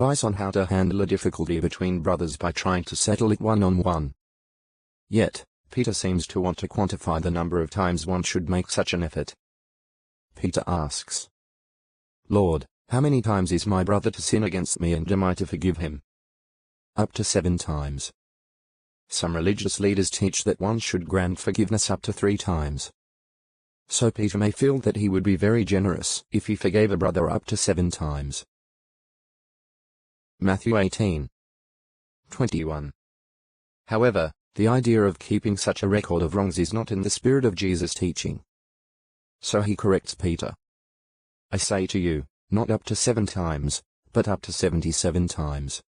advice on how to handle a difficulty between brothers by trying to settle it one-on-one. Yet, Peter seems to want to quantify the number of times one should make such an effort. Peter asks, "Lord, how many times is my brother to sin against me and am I to forgive him?" Up to 7 times. Some religious leaders teach that one should grant forgiveness up to 3 times. So Peter may feel that he would be very generous if he forgave a brother up to 7 times. Matthew 18:21. However, the idea of keeping such a record of wrongs is not in the spirit of Jesus' teaching. So he corrects Peter. "I say to you, not up to 7 times, but up to 77 times.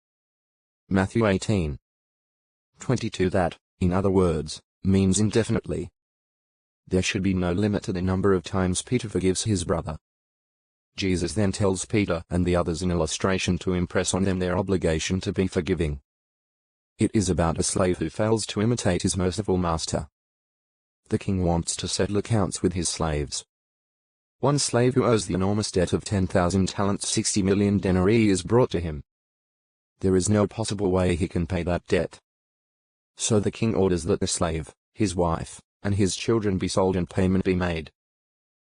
Matthew 18:22. That, in other words, means indefinitely. There should be no limit to the number of times Peter forgives his brother. Jesus then tells Peter and the others in illustration to impress on them their obligation to be forgiving. It is about a slave who fails to imitate his merciful master. The king wants to settle accounts with his slaves. One slave who owes the enormous debt of 10,000 talents, 60 million denarii, is brought to him. There is no possible way he can pay that debt. So the king orders that the slave, his wife, and his children be sold and payment be made.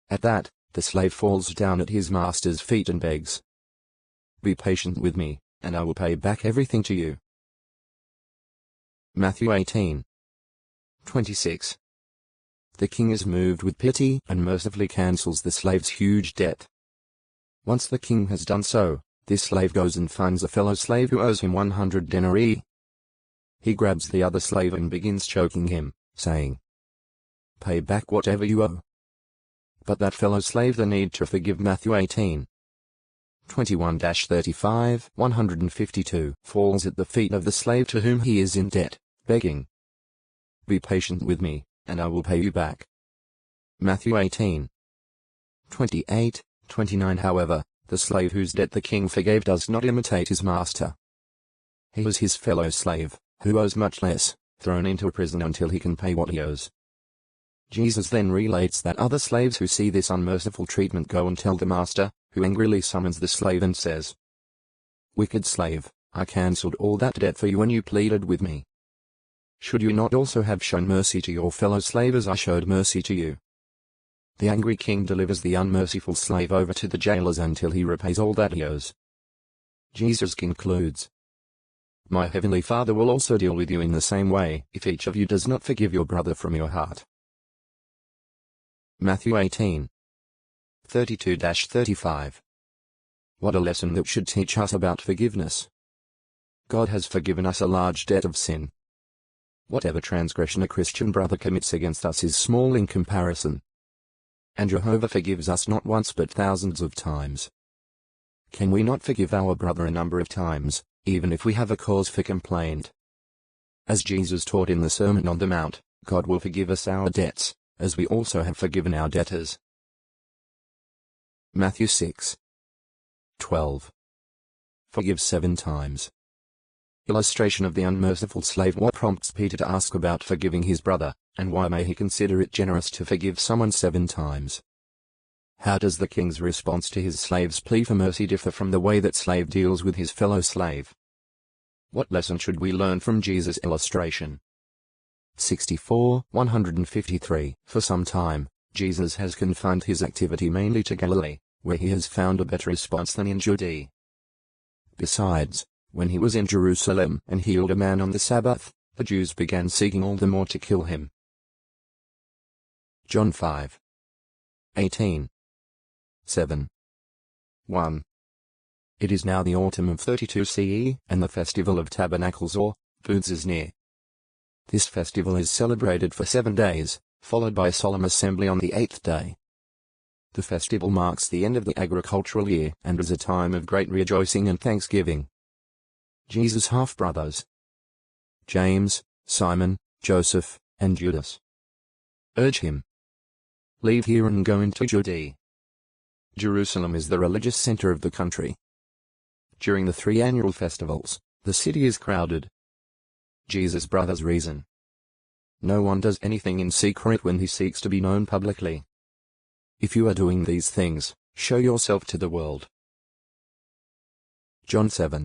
At that, the slave falls down at his master's feet and begs, "Be patient with me, and I will pay back everything to you." Matthew 18:26. The king is moved with pity and mercifully cancels the slave's huge debt. Once the king has done so, this slave goes and finds a fellow slave who owes him 100 denarii. He grabs the other slave and begins choking him, saying, "Pay back whatever you owe." But that fellow slave the need to forgive. Matthew 18:21-35, 152 falls at the feet of the slave to whom he is in debt, begging, "Be patient with me, and I will pay you back." Matthew 18:28-29. However, the slave whose debt the king forgave does not imitate his master. He was his fellow slave, who owes much less, thrown into prison until he can pay what he owes. Jesus then relates that other slaves who see this unmerciful treatment go and tell the master, who angrily summons the slave and says, "Wicked slave, I cancelled all that debt for you when you pleaded with me. Should you not also have shown mercy to your fellow slave as I showed mercy to you?" The angry king delivers the unmerciful slave over to the jailers until he repays all that he owes. Jesus concludes, "My heavenly Father will also deal with you in the same way if each of you does not forgive your brother from your heart." Matthew 18:32-35. What a lesson that should teach us about forgiveness. God has forgiven us a large debt of sin. Whatever transgression a Christian brother commits against us is small in comparison. And Jehovah forgives us not once but thousands of times. Can we not forgive our brother a number of times, even if we have a cause for complaint? As Jesus taught in the Sermon on the Mount, God will forgive us our debts, as we also have forgiven our debtors. Matthew 6:12. Forgive 7 times. Illustration of the unmerciful slave. What prompts Peter to ask about forgiving his brother, and why may he consider it generous to forgive someone 7 times? How does the king's response to his slave's plea for mercy differ from the way that slave deals with his fellow slave? What lesson should we learn from Jesus' illustration? 64-153. For some time, Jesus has confined his activity mainly to Galilee, where he has found a better response than in Judea. Besides, when he was in Jerusalem and healed a man on the Sabbath, the Jews began seeking all the more to kill him. John 5:18. 7. 1. It is now the autumn of 32 CE, and the festival of Tabernacles or Booths is near. This festival is celebrated for 7 days, followed by a solemn assembly on the 8th day. The festival marks the end of the agricultural year and is a time of great rejoicing and thanksgiving. Jesus' half-brothers, James, Simon, Joseph, and Judas, urge him, "Leave here and go into Judea." Jerusalem is the religious center of the country. During the 3 annual festivals, the city is crowded. Jesus' brothers reason, "No one does anything in secret when he seeks to be known publicly. If you are doing these things, show yourself to the world." John 7.